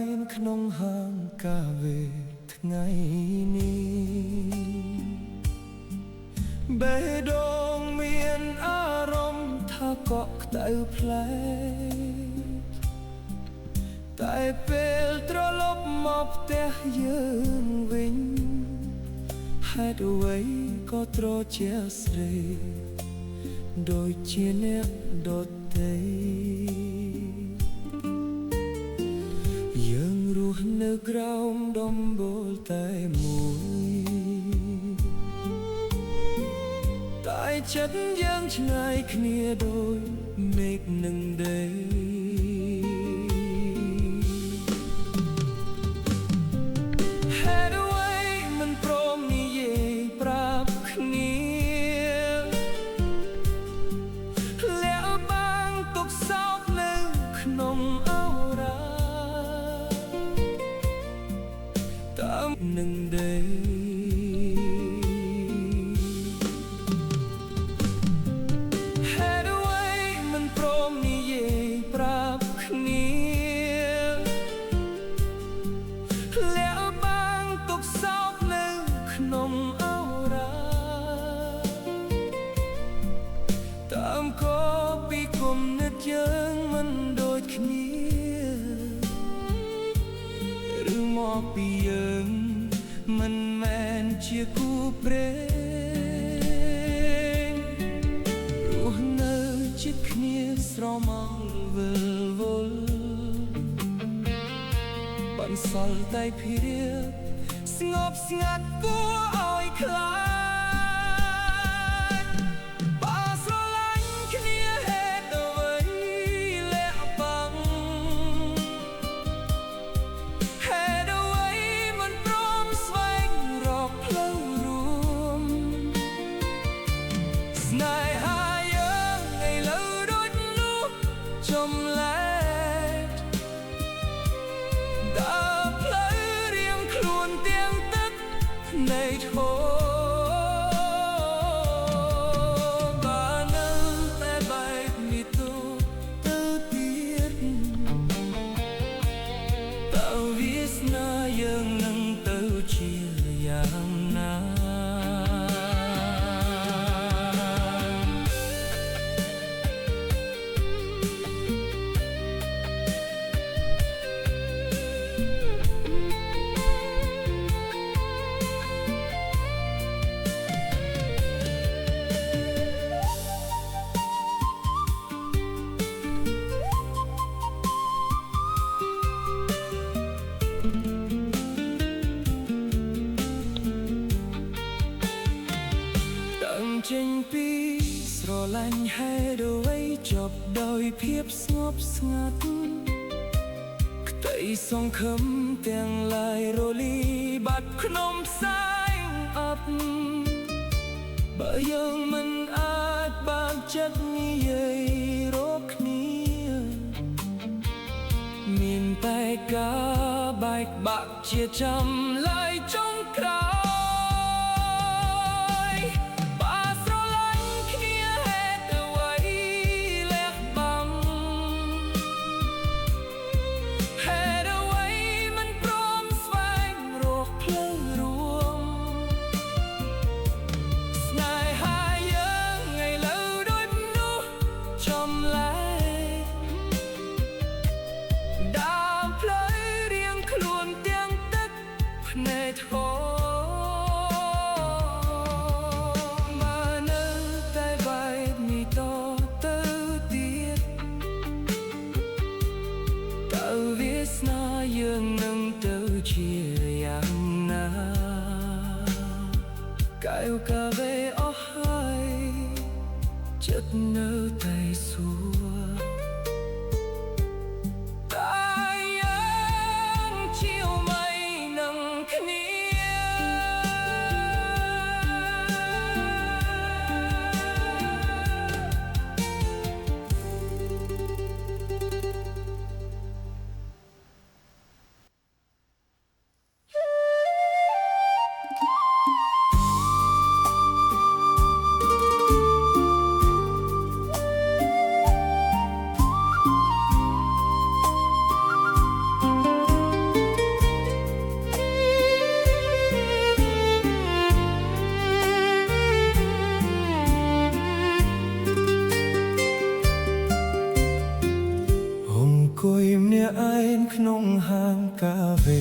ញក្នុងហាងកាហ្វេថ្ងៃនេះបេះដូងមានអារម្មណ៍ថាកក់ក្តៅផ្លែតែពេលត្រឡប់មកផ្ទះយើងវិញហេតុអ្វីក៏ត្រជាស្រីដូចជាអ្នកដទៃយើងរស់នៅក្រោមដំបូលតែមួយតែចិត្តយើងឆ្ងាយគ្នាដូចមេឃនឹងដីហេតុអ្វីមិនព្រមនិយាយប្រាប់គ្នាលាក់បាំងទុកសោកនៅក្នុងអរ៉ាតាមនឹងដីហេតុអ្វីមិនព្រមនិយាយប្រាប់គ្នាលាក់បាំងទុកសោកនៅក្នុងអរ៉ាតាមក៏ពីគុំនឹកយើងមិនដូចគ្នាឬមកពីយើងមិនមែនជាគូព្រេងរស់នៅជិតគ្នាស្រមោលវិលវល់បន្សល់តែភាពស្ងប់ស្ងាត់គួរឲ្យខ្លាចបើស្រឡាញ់គ្នាហេតុអ្វីលាក់បាំងហេតុអ្វីមិនព្រមស្វែងរកផ្លូវរួមស្នេហាយើងឥឡូវដូចនោះចម្លែកដើរផ្លូវរៀងខ្លួនទាំងទឹកនៃធម៌បាននៅតែបែកនេះទៅទៀតតើវាសនាយើងនឹងទៅជាយ៉ាងណាចេញពីស្រឡាញ់ហេតុអ្វីចប់ដោយភាពស្ងប់ស្ងាត់ក្តីសង្ឃឹមទាំងឡាយរលីបាត់ក្នុងផ្សែងអប់បើយើងមិនអាចបានចិត្តនិយាយរកគ្នាមានតែការបែកបាក់ជាចាំឡើយចុងក្រោយយើងនឹងទៅជាយ៉ាងណាកែវកាវេអស់ហើយចិត្តនៅតែសួរតែយើងជាមិននឹងគ្នា ងកាវេ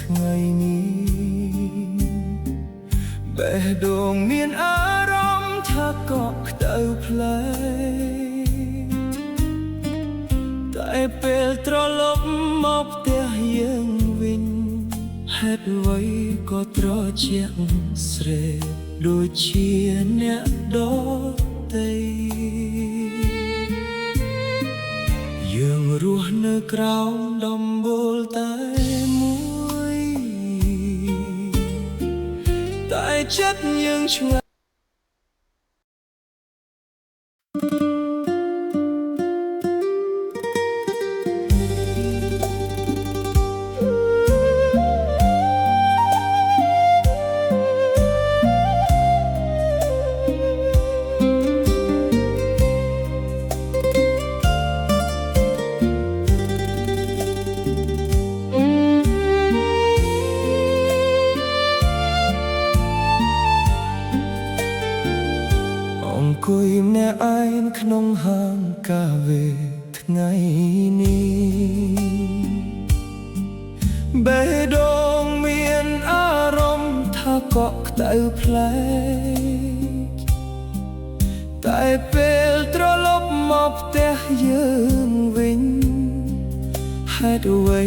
ថ្ងៃនេះបេះដូងមានអារម្មណ៍ថាកក់ក្តៅផ្លែតែពេលត្រឡប់មកផ្ទះយើងវិញហេតុអ្វីក៏ត្រជាក់ស្រេកដូចជាអ្នកដទៃយើងរស់នៅក្រោមដំបូលតែមួយតែចិត្តយើងឆ្ងាយអង្គុយម្នាក់ឯងក្នុងហាងកាវេថ្ងៃនេះបេះដូងមានអារម្មណ៍ថាកក់ក្តៅផ្លែកតែពេលត្រឡប់មកផ្ទះយើងវិញហេតុអ្វី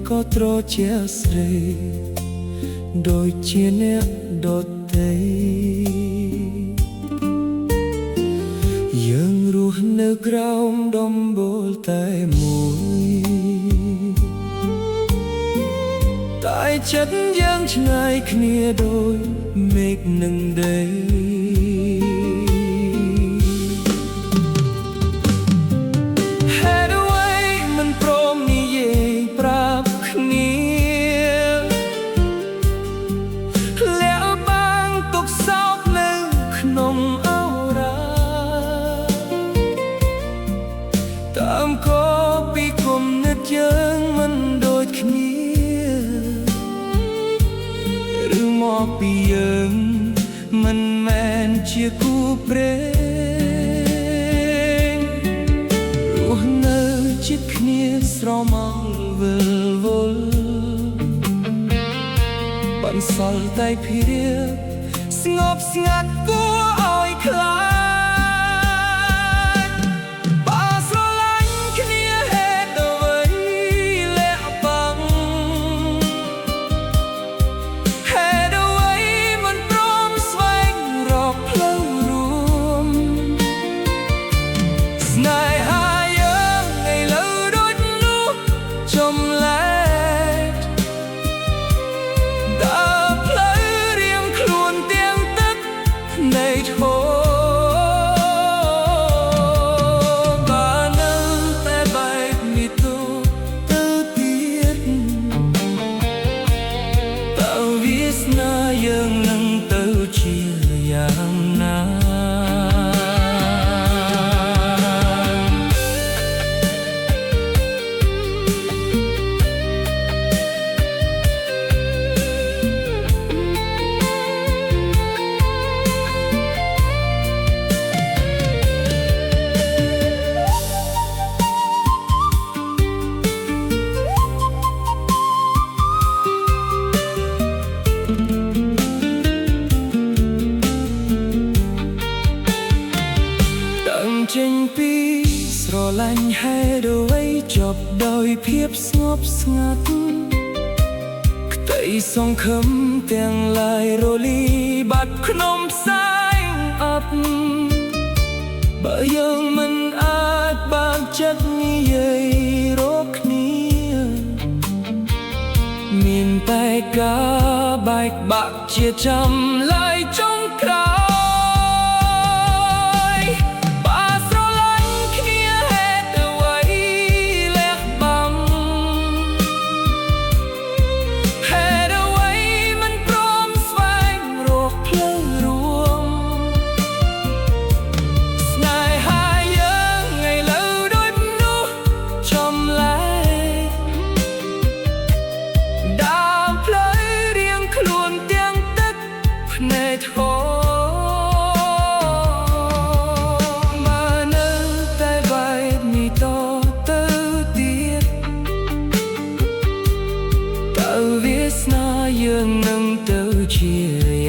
ក៏ត្រជាស្រេកដូចជាអ្នកដទៃយើងរស់នៅក្រោមដំបូលតែមួយតែចិត្តយើងឆ្ងាយគ្នាដូចមេឃនឹងដីហេតុអ្វីមិនព្រមនិយាយប្រាប់គ្នាលាក់បាំងទុកសោកនៅក្នុងតាមក៏ពីគុំនឹកយើងមិនដូចគ្នាឬមកពីយើងមិនមែនជាគូព្រេងរស់នៅជិតគ្នាស្រមោលវិលវល់បន្សល់តែភារៈស្ងប់ស្ងាត់គួរឲ្យខ្លាចយើងនឹងទៅជាយ៉ាងណាចេញពីស្រឡាញ់ហេតុអ្វីចប់ដោយភាពស្ងប់ស្ងាត់ក្តីសង្ឃឹមទាំងឡាយរលីបាត់ក្នុងផ្សែងអប់បើយើងមិនអាចបានចិត្តនិយាយរកគ្នាមានតែការបែកបាក់ជាចាំឡើយចុងក្រោយភ្នែកធំ ស្នាយើងនឹងទៅជា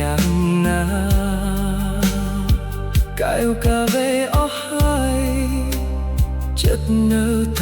យ៉ាងណាកែវកាវេអស់ហើយចិត្តនៅតែ